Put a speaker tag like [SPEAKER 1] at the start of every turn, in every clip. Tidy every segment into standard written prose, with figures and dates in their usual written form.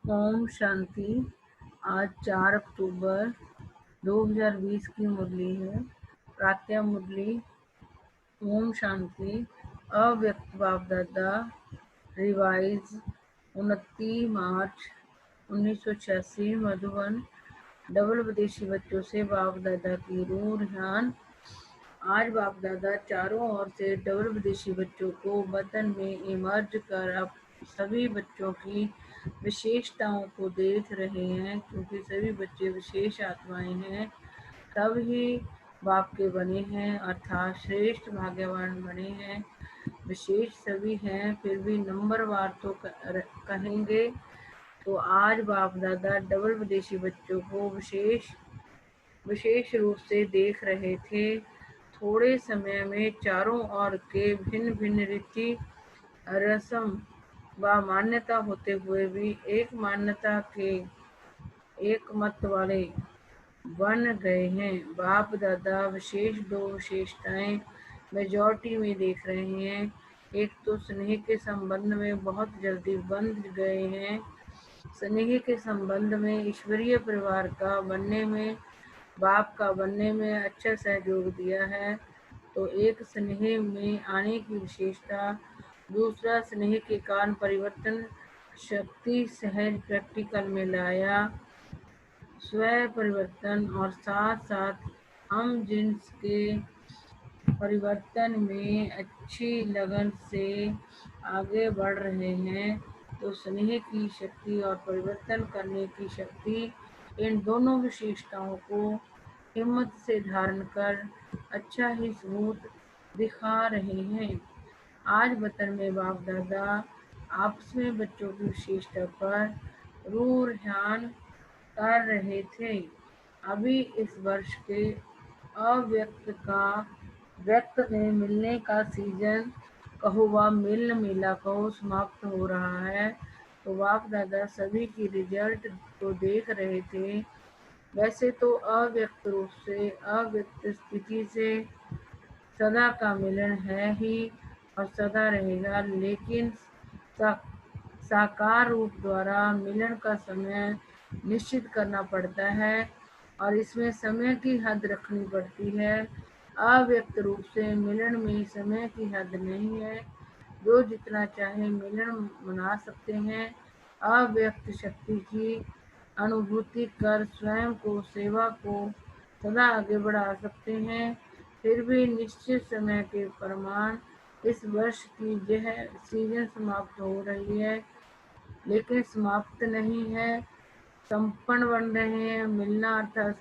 [SPEAKER 1] ओम शांति। आज 4 अक्टूबर 2020 की मुरली है। प्रातः मुरली। ओम शांति। अव्यक्त बाप दादा रिवाइज 29 मार्च 1986 मधुबन। डबल विदेशी बच्चों से बाप दादा की रूह ध्यान। आज बाप दादा चारों ओर से डबल विदेशी बच्चों को वतन में इमर्ज कर अब सभी बच्चों की विशेषताओं को देख रहे हैं, क्योंकि सभी बच्चे विशेष आत्माएं हैं, तब ही बाप के बने हैं, अर्थात श्रेष्ठ भाग्यवान बने हैं। विशेष सभी हैं, फिर भी नंबरवार तो कहेंगे। तो आज बाप दादा डबल विदेशी बच्चों को विशेष रूप से देख रहे थे। थोड़े समय में चारों ओर के भिन्न भिन्न रीति रस्म व मान्यता होते हुए भी एक मान्यता के एक मत वाले बन गए हैं। बाप दादा विशेष दो विशेषताएं मेजॉरिटी में देख रहे हैं। एक तो स्नेह के संबंध में बहुत जल्दी बंध गए हैं। स्नेह के संबंध में ईश्वरीय परिवार का बनने में, बाप का बनने में अच्छा सहयोग दिया है। तो एक स्नेह में आने की विशेषता, दूसरा स्नेह के कारण परिवर्तन शक्ति सहज प्रैक्टिकल में लाया, स्व परिवर्तन, और साथ साथ हम जिन्स के परिवर्तन में अच्छी लगन से आगे बढ़ रहे हैं। तो स्नेह की शक्ति और परिवर्तन करने की शक्ति, इन दोनों विशेषताओं को हिम्मत से धारण कर अच्छा ही सबूत दिखा रहे हैं। आज वतन में बाप दादा आपस में बच्चों की विशेषता पर रूह ध्यान कर रहे थे। अभी इस वर्ष के अव्यक्त का व्यक्त में मिलने का सीजन कहो व मिलन मेला कहो समाप्त हो रहा है। तो बाप दादा सभी की रिजल्ट को देख रहे थे। वैसे तो अव्यक्त रूप से, अव्यक्त स्थिति से सदा का मिलन है ही और सदा रहेगा, लेकिन साकार रूप द्वारा मिलन का समय निश्चित करना पड़ता है और इसमें समय की हद रखनी पड़ती है। अव्यक्त रूप से मिलन में समय की हद नहीं है, जो जितना चाहे मिलन मना सकते हैं। अव्यक्त शक्ति की अनुभूति कर स्वयं को, सेवा को सदा आगे बढ़ा सकते हैं। फिर भी निश्चित समय के प्रमाण इस वर्ष की यह सीजन समाप्त हो रही है, लेकिन समाप्त नहीं है, संपन्न बन रहे हैं। मिलना अर्थात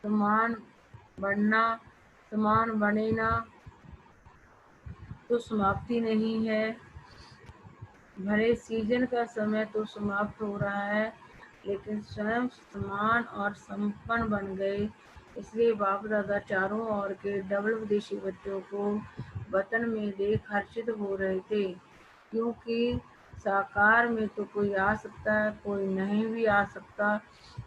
[SPEAKER 1] समान बढ़ना, समान बने ना, तो समाप्ति नहीं है। भले सीजन का समय तो समाप्त हो रहा है, लेकिन स्वयं समान और संपन्न बन गए। इसलिए बाप दादा चारों ओर के डबल विदेशी बच्चों को वतन में देख हर्षित हो रहे थे, क्योंकि साकार में तो कोई आ सकता है, कोई नहीं भी आ सकता,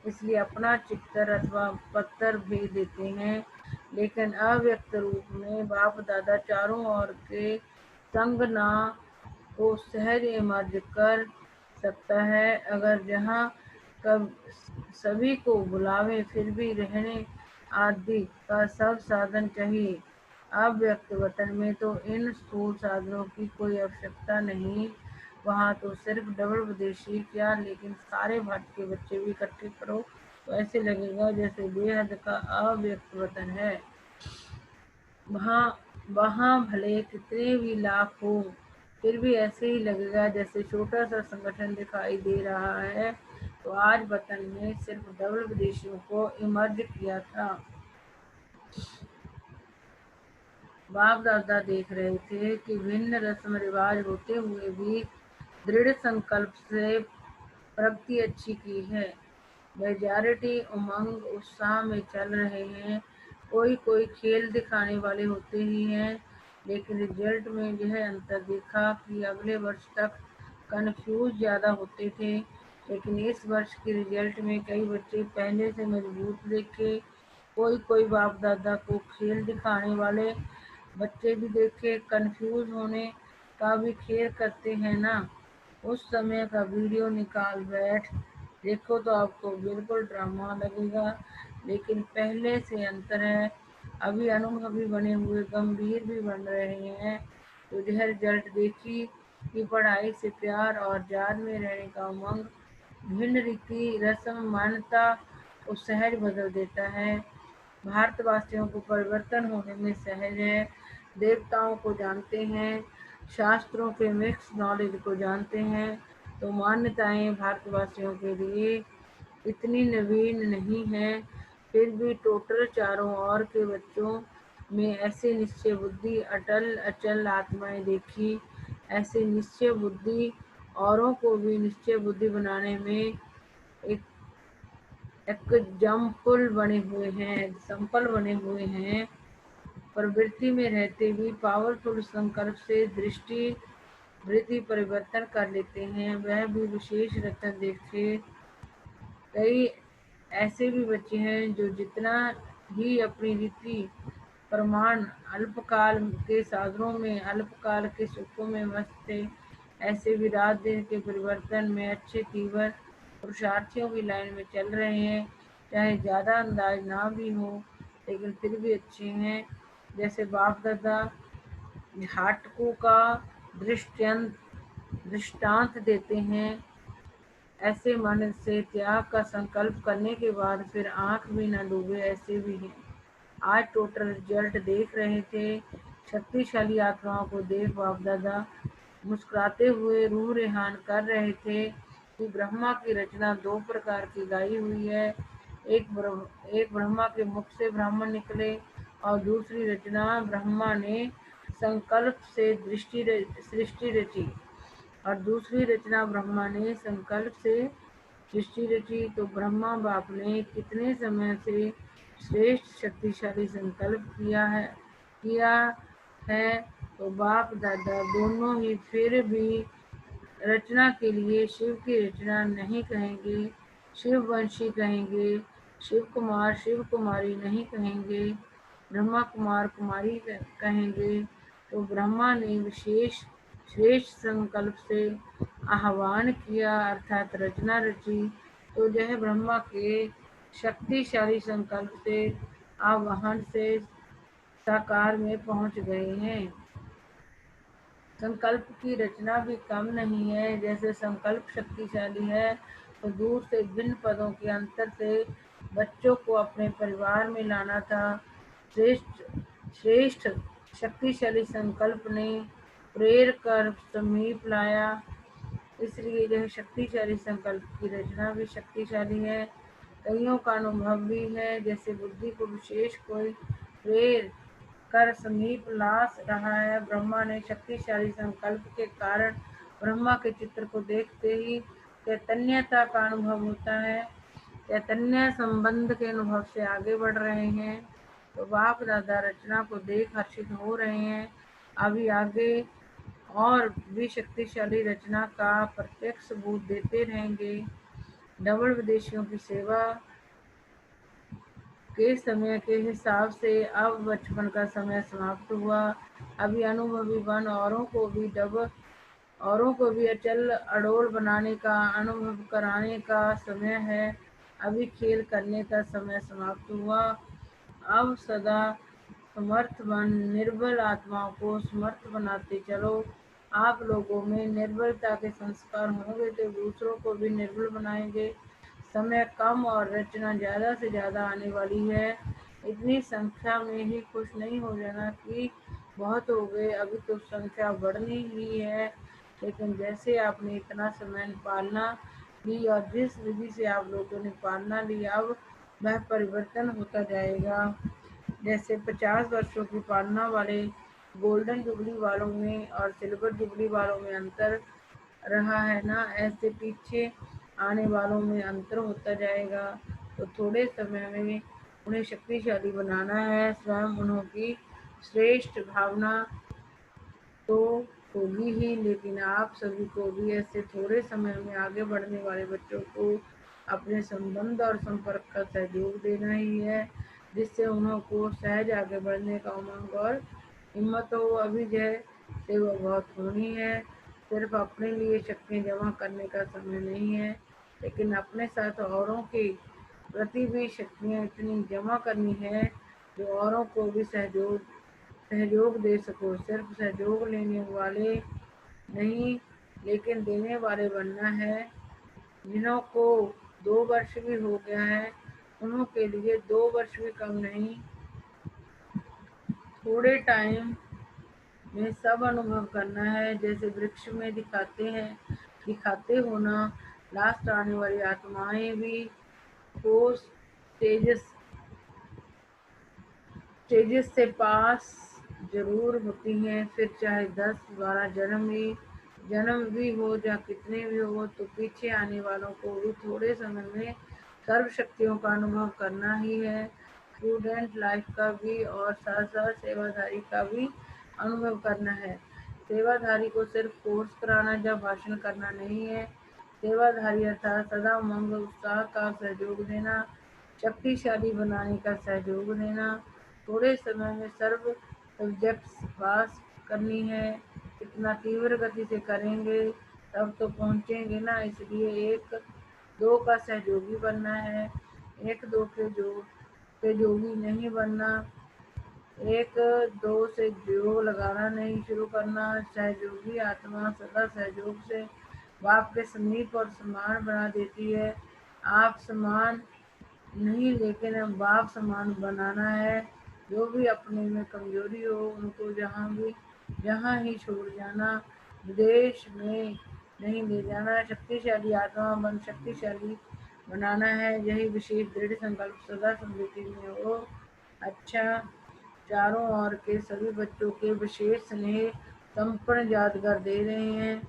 [SPEAKER 1] इसलिए अपना चित्तर अथवा पत्थर भेज देते हैं। लेकिन अव्यक्त रूप में बाप दादा चारों ओर के संग ना को सहज इमर्ज कर सकता है। अगर जहाँ कब सभी को बुलावे, फिर भी रहने आदि का सब साधन चाहिए। अव्यक्त वतन में तो इन स्थूल साधनों की कोई आवश्यकता नहीं। वहाँ तो सिर्फ डबल विदेशी क्या, लेकिन सारे भारत के बच्चे भी इकट्ठे करो तो ऐसे लगेगा जैसे बेहद का अव्यक्त वतन है। वहाँ भले कितने भी लाख हो, फिर भी ऐसे ही लगेगा जैसे छोटा सा संगठन दिखाई दे रहा है। तो आज वतन में सिर्फ डबल विदेशियों को इमर्ज किया था। बाप दादा देख रहे थे कि भिन्न रस्म रिवाज होते हुए भी दृढ़ संकल्प से प्रगति अच्छी की है। मेजॉरिटी उमंग उत्साह में चल रहे हैं। कोई खेल दिखाने वाले होते ही हैं, लेकिन रिजल्ट में यह अंतर देखा कि अगले वर्ष तक कन्फ्यूज ज़्यादा होते थे, लेकिन इस वर्ष के रिजल्ट में कई बच्चे पहले से मजबूत देखे। कोई बाप दादा को खेल दिखाने वाले बच्चे भी देखे। कन्फ्यूज होने का भी खेल करते हैं ना, उस समय का वीडियो निकाल बैठ देखो तो आपको बिल्कुल ड्रामा लगेगा, लेकिन पहले से अंतर है। अभी अनुभवी बने हुए गंभीर भी बन रहे हैं। तो जहर जट देखी कि पढ़ाई से प्यार और जान में रहने का उमंग भिन्न रीति रस्म मान्यता को सहज बदल देता है। भारतवासियों को परिवर्तन होने में सहज है। देवताओं को जानते हैं, शास्त्रों के मिक्स नॉलेज को जानते हैं, तो मान्यताएं भारतवासियों के लिए इतनी नवीन नहीं है। फिर भी टोटल चारों ओर के बच्चों में ऐसे निश्चय बुद्धि अटल अचल आत्माएं देखी। ऐसे निश्चय बुद्धि औरों को भी निश्चय बुद्धि बनाने में एक एग्जाम्पल बने हुए हैं, एग्जाम्पल बने हुए हैं। प्रवृत्ति में रहते भी पावरफुल संकल्प से दृष्टि वृत्ति परिवर्तन कर लेते हैं। वह भी विशेष रत्न देखे। कई ऐसे भी बच्चे हैं जो जितना ही अपनी रीति प्रमाण अल्पकाल के साधनों में अल्पकाल के सुखों में मस्त थे, ऐसे भी रात दिन के परिवर्तन में अच्छे तीव्र पुरुषार्थियों की लाइन में चल रहे हैं। चाहे ज़्यादा अंदाज ना भी हो, लेकिन फिर भी अच्छे हैं। जैसे बाप दादा झाटकों का दृष्टांत देते हैं, ऐसे मन से त्याग का संकल्प करने के बाद फिर आंख भी न डूबे, ऐसे भी हैं। आज टोटल रिजल्ट देख रहे थे। शक्तिशाली आत्माओं को देख बाप दादा मुस्कुराते हुए रूह रेहान कर रहे थे कि ब्रह्मा की रचना दो प्रकार की गाई हुई है। एक ब्रह्मा के मुख से ब्राह्मण निकले और दूसरी रचना ब्रह्मा ने संकल्प से सृष्टि रची। और दूसरी रचना ब्रह्मा ने संकल्प से सृष्टि रची। तो ब्रह्मा बाप ने कितने समय से श्रेष्ठ शक्तिशाली संकल्प किया है। तो बाप दादा दोनों ही फिर भी रचना के लिए शिव की रचना नहीं कहेंगे, शिववंशी कहेंगे। शिव कुमार शिव कुमारी नहीं कहेंगे, ब्रह्मा कुमार कुमारी कहेंगे। तो ब्रह्मा ने विशेष श्रेष्ठ संकल्प से आह्वान किया, अर्थात रचना रची। तो यह ब्रह्मा के शक्तिशाली संकल्प से आह्वान से साकार में पहुंच गए हैं। संकल्प की रचना भी कम नहीं है। जैसे संकल्प शक्तिशाली है, तो दूर से भिन्न पदों के अंतर से बच्चों को अपने परिवार में लाना था। श्रेष्ठ श्रेष्ठ शक्तिशाली संकल्प ने प्रेर कर समीप लाया। इसलिए यह शक्तिशाली संकल्प की रचना भी शक्तिशाली है। कईयों का अनुभव भी है, जैसे बुद्धि को विशेष कोई प्रेर कर समीप ला रहा है। ब्रह्मा ने शक्तिशाली संकल्प के कारण ब्रह्मा के चित्र को देखते ही चैतन्यता का अनुभव होता है। चैतन्य संबंध के अनुभव से आगे बढ़ रहे हैं। तो बाप दादा रचना को देख हर्षित हो रहे हैं। अभी आगे और भी शक्तिशाली रचना का प्रत्यक्ष सबूत देते रहेंगे। डबल विदेशियों की सेवा के समय के हिसाब से अब बचपन का समय समाप्त हुआ। अभी अनुभवी बन औरों को भी अचल अडोल बनाने का अनुभव कराने का समय है। अभी खेल करने का समय समाप्त हुआ। अब सदा समर्थ बन निर्बल आत्माओं को समर्थ बनाते चलो। आप लोगों में निर्बलता के संस्कार होंगे तो दूसरों को भी निर्बल बनाएंगे। समय कम और रचना ज़्यादा से ज़्यादा आने वाली है। इतनी संख्या में ही खुश नहीं हो जाना कि बहुत हो गए, अभी तो संख्या बढ़नी ही है। लेकिन जैसे आपने इतना समय पालना ली और जिस विधि से आप लोगों ने पालना ली, अब वह परिवर्तन होता जाएगा। जैसे 50 वर्षों की पालना वाले गोल्डन जुबली वालों में और सिल्वर जुबली वालों में अंतर रहा है ना, ऐसे पीछे आने वालों में अंतर होता जाएगा। तो थोड़े समय में उन्हें शक्तिशाली बनाना है। स्वयं उन्हों की श्रेष्ठ भावना तो होगी ही, लेकिन आप सभी को भी ऐसे थोड़े समय में आगे बढ़ने वाले बच्चों को अपने संबंध और संपर्क का सहयोग देना ही है, जिससे उन्हों को सहज आगे बढ़ने का उमंग और हिम्मत हो। अभी जय सेवा बहुत होनी है। सिर्फ अपने लिए शक्तियाँ जमा करने का समय नहीं है, लेकिन अपने साथ औरों के प्रति भी शक्तियाँ इतनी जमा करनी है जो औरों को भी सहयोग दे सको। सिर्फ सहयोग लेने वाले नहीं, लेकिन देने वाले बनना है। जिन्हों को 2 वर्ष भी हो गया है, उन्हों के लिए 2 वर्ष भी कम नहीं। थोड़े टाइम में सब अनुभव करना है, जैसे वृक्ष में दिखाते हो ना। लास्ट आने वाली आत्माएं भी ठोस स्टेजेस स्टेजेस से पास जरूर होती हैं। फिर चाहे 10-12 जन्म भी हो या कितने भी हो, तो पीछे आने वालों को भी थोड़े समय में सर्व शक्तियों का अनुभव करना ही है। स्टूडेंट लाइफ का भी और साथ साथ सेवाधारी का भी अनुभव करना है। सेवाधारी को सिर्फ कोर्स कराना या भाषण करना नहीं है। सेवाधारी अर्थात सदा उमंग उत्साह का सहयोग देना, शक्तिशाली बनाने का सहयोग देना। थोड़े समय में सर्व सब्जेक्ट्स पास करनी है। इतना तीव्र गति से करेंगे तब तो पहुंचेंगे ना, इसलिए 1-2 का सहयोगी बनना है। 1-2 के जोगी नहीं बनना। 1-2 से योग लगाना नहीं शुरू करना। सहयोगी आत्मा सदा सहयोग से बाप के समीप और समान बना देती है। आप समान नहीं, लेकिन अब बाप समान बनाना है। जो भी अपने में कमजोरी हो उनको जहाँ ही छोड़ जाना, विदेश में नहीं ले जाना। शक्तिशाली आत्मा शक्तिशाली बनाना है। यही विशेष दृढ़ संकल्प सदा स्मृति में हो। अच्छा, चारों ओर के सभी बच्चों के विशेष स्नेह संपूर्ण यादगार दे रहे हैं।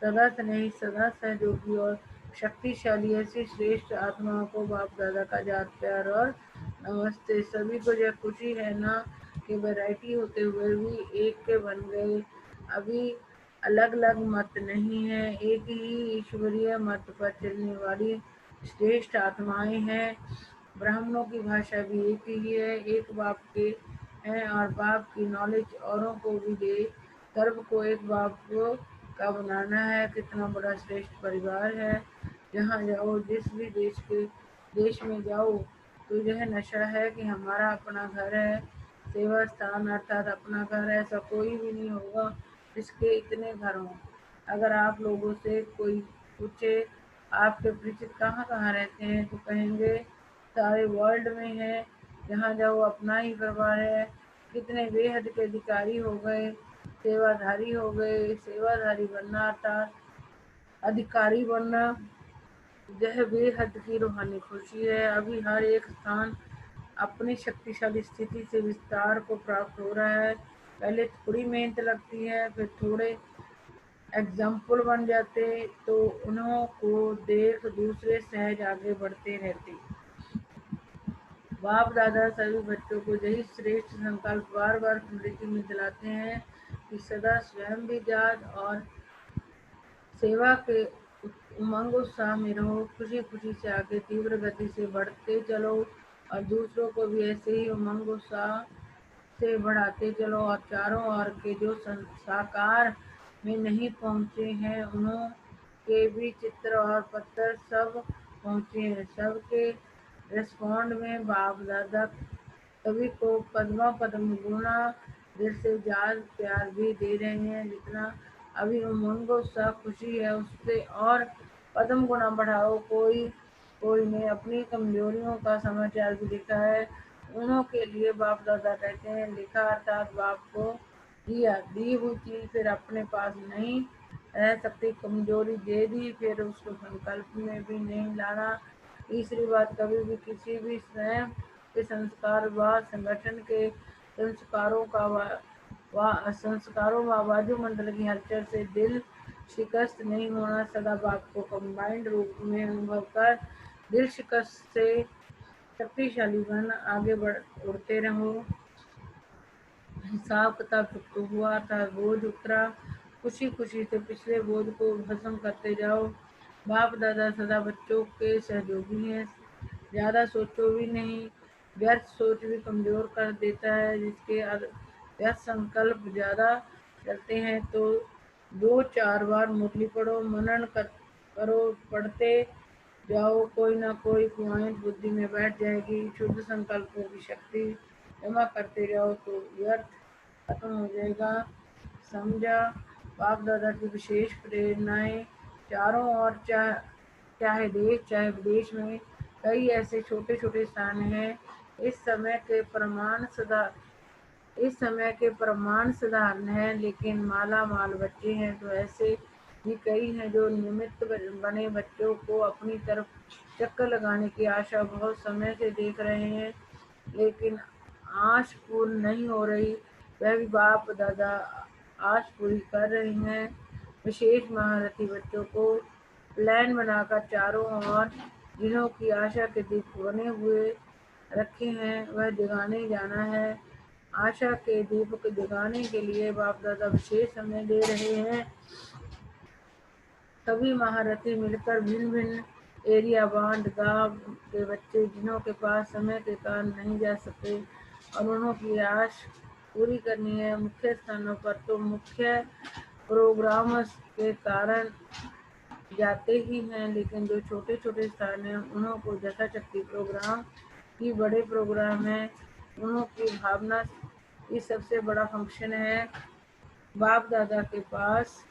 [SPEAKER 1] सदा स्नेही, सदा सहयोगी और शक्तिशाली ऐसी श्रेष्ठ आत्माओं को बाप दादा का याद प्यार और नमस्ते। सभी को यह खुशी है ना कि वैरायटी होते हुए भी एक के बन गए। अभी अलग अलग मत नहीं है, एक ही ईश्वरीय मत पर चलने वाली श्रेष्ठ आत्माएं हैं। ब्राह्मणों की भाषा भी एक ही है, एक बाप के हैं और बाप की नॉलेज औरों को भी दे। सर्व को एक बाप का बनाना है। कितना बड़ा श्रेष्ठ परिवार है। जहाँ जाओ, जिस भी देश में जाओ, तो यह नशा है कि हमारा अपना घर है। सेवा स्थान अर्थात अपना घर। ऐसा कोई भी नहीं होगा जिसके इतने घर हों। अगर आप लोगों से कोई पूछे आपके परिचित कहाँ कहाँ रहते हैं, तो कहेंगे सारे वर्ल्ड में है। जहाँ जाओ अपना ही परिवार है। कितने बेहद के अधिकारी हो गए, सेवाधारी हो गए। सेवाधारी बनना अर्थात अधिकारी बनना, यह बेहद की रूहानी खुशी है। अभी हर एक स्थान अपनी शक्तिशाली स्थिति से विस्तार को प्राप्त हो रहा है। पहले थोड़ी मेहनत लगती है, फिर थोड़े एग्जाम्पल बन जाते, तो उन्हों को देख दूसरे सहज आगे बढ़ते रहते। बाप दादा सभी बच्चों को यही श्रेष्ठ संकल्प बार बार स्मृति में दिलाते हैं कि सदा स्वयं भी जाग और सेवा के उमंग उत्साह में रहो। खुशी खुशी से आगे तीव्र गति से बढ़ते चलो और दूसरों को भी ऐसे ही उमंग उत्साह से बढ़ाते चलो। और चारों ओर के जो साकार में नहीं पहुँचे हैं, उन्हों के भी चित्र और पत्थर सब पहुँचे हैं। सबके रेस्पॉन्ड में बाप दादा सभी को पद्म गुना दिल से याद प्यार भी दे रहे हैं। जितना अभी उमंग उत्साह खुशी है, उससे और पद्म गुना बढ़ाओ। कोई कोई ने अपनी कमजोरियों का समाचार भी लिखा है। उन्हों के लिए बाप दादा कहते हैं, लिखा अर्थात बाप को दी हुई चीज फिर अपने पास नहीं रह सकती। कमजोरी दे दी, फिर उसको संकल्प में भी नहीं लाना। तीसरी बात, कभी भी किसी भी स्वयं के संस्कार व संगठन के संस्कारों व वायुमंडल की हलचल से दिल शिकस्त नहीं होना। सदा बाप को कंबाइंड रूप में अनुभव कर दिल शिकस्त से शक्तिशाली बन आगे उड़ते रहो। हिसाब किताब चुकता हुआ था, बोझ उतरा। खुशी खुशी से पिछले बोझ को भस्म करते जाओ। बाप दादा सदा बच्चों के सहयोगी हैं। ज़्यादा सोचो भी नहीं, व्यर्थ सोच भी कमज़ोर कर देता है। जिसके व्यर्थ संकल्प ज़्यादा चलते हैं तो 2-4 बार मुरली पढ़ो, मनन करो, पढ़ते जाओ, कोई ना कोई पॉइंट बुद्धि में बैठ जाएगी। शुद्ध संकल्पों की शक्ति जमा करते जाओ तो व्यर्थ खत्म हो जाएगा। समझा? बाप दादा की विशेष प्रेरणाएं चारों ओर, चाहे देश चाहे विदेश में कई ऐसे छोटे छोटे स्थान हैं। इस समय के प्रमाण साधारण हैं, लेकिन माला माल बच्चे हैं तो ऐसे भी कई हैं जो निमित्त बने बच्चों को अपनी तरफ चक्कर लगाने की आशा बहुत समय से देख रहे हैं, लेकिन आश पूर्ण नहीं हो रही। वह भी बाप दादा आश पूरी कर रही हैं। विशेष महारथी बच्चों को प्लान बनाकर चारों ओर जिन्हों की आशा के दीप बने हुए रखे हैं, वह जगाने जाना है। आशा के दीपक जगाने के लिए बाप दादा विशेष समय दे रहे हैं। सभी महारथी मिलकर भिन्न भिन्न एरिया बांट गांव के बच्चे जिन्हों के पास समय के कारण नहीं जा सकते और उन्हों की आश पूरी करनी है। मुख्य स्थानों पर तो मुख्य प्रोग्राम्स के कारण जाते ही हैं, लेकिन जो छोटे छोटे स्थान हैं उन्हों को यथाशक्ति प्रोग्राम ही बड़े प्रोग्राम हैं। उन्हों की भावना ये सबसे बड़ा फंक्शन है। बाप दादा के पास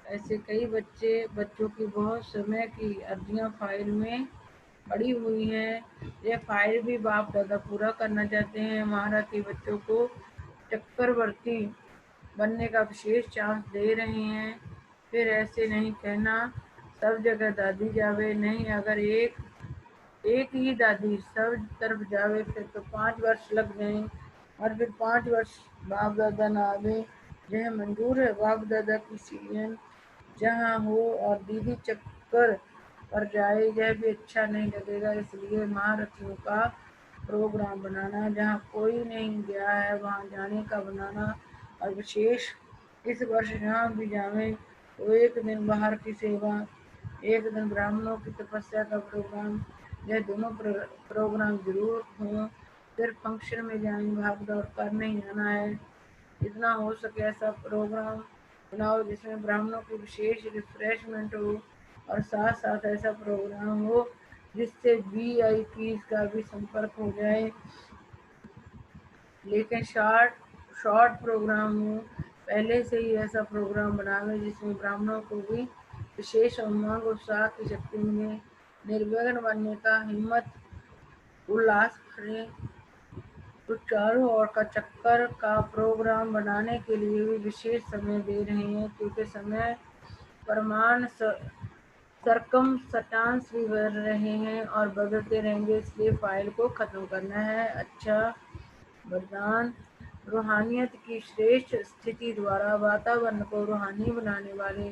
[SPEAKER 1] ऐसे कई बच्चों की बहुत समय की अर्जियां फाइल में पड़ी हुई हैं। यह फाइल भी बाप दादा पूरा करना चाहते हैं। महारथी बच्चों को चक्रवर्ती बनने का विशेष चांस दे रहे हैं। फिर ऐसे नहीं कहना सब जगह दादी जावे, नहीं, अगर एक ही दादी सब तरफ जावे फिर तो 5 वर्ष लग जाएं और फिर 5 वर्ष बाप दादा ना आवे। यह मंजूर है? बाप दादा की सीढ़ियाँ जहाँ हो और दीदी चक्कर पर जाए, यह भी अच्छा नहीं लगेगा। इसलिए महारथियों का प्रोग्राम बनाना, जहाँ कोई नहीं गया है वहाँ जाने का बनाना, और विशेष इस वर्ष जहाँ भी जावें तो एक दिन बाहर की सेवा, एक दिन ब्राह्मणों की तपस्या का प्रोग्राम, यह दोनों प्रोग्राम जरूर हों। सिर्फ फंक्शन में जाएं, भाग दौड़ कर नहीं आना है। जितना हो सके ऐसा प्रोग्राम बनाओ जिसमें ब्राह्मणों की विशेष रिफ्रेशमेंट हो और साथ साथ ऐसा प्रोग्राम हो जिससे वीआईपीज का भी संपर्क हो जाए, लेकिन शॉर्ट प्रोग्राम हो। पहले से ही ऐसा प्रोग्राम बनावे जिसमें ब्राह्मणों को भी विशेष उमंग उत्साह की शक्ति मिले, निर्विघ्न बनने का हिम्मत उल्लास करें। तो चारों ओर का चक्कर का प्रोग्राम बनाने के लिए भी विशेष समय दे रहे हैं, क्योंकि समय प्रमाण सरकमस्टांस भी बढ़ रहे हैं और बदलते रहेंगे, इसलिए फाइल को खत्म करना है। अच्छा वरदान, रूहानियत की श्रेष्ठ स्थिति द्वारा वातावरण को रूहानी बनाने वाले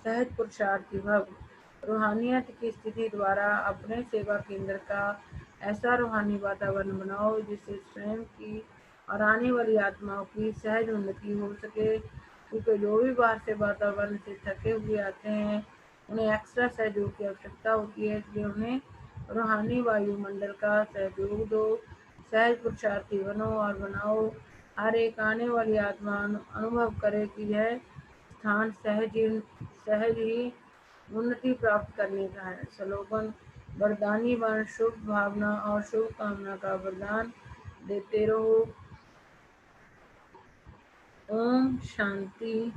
[SPEAKER 1] सहज पुरुषार्थी भव। रूहानियत की स्थिति द्वारा अपने सेवा केंद्र का ऐसा रूहानी वातावरण बनाओ जिससे स्वयं की और आने वाली आत्माओं की सहज उन्नति हो सके, क्योंकि जो भी बाहर से वातावरण से थके हुए आते हैं उन्हें एक्स्ट्रा सहयोग की आवश्यकता होती है, इसलिए उन्हें रूहानी वायुमंडल का सहयोग दो। सहज पुरुषार्थी बनो और बनाओ। हर एक आने वाली आत्मा अनुभव करे कि यह स्थान सहज ही उन्नति प्राप्त करने का है। स्लोगन, वरदानी बन शुभ भावना और शुभ कामना का वरदान देते रहो। ओम शांति।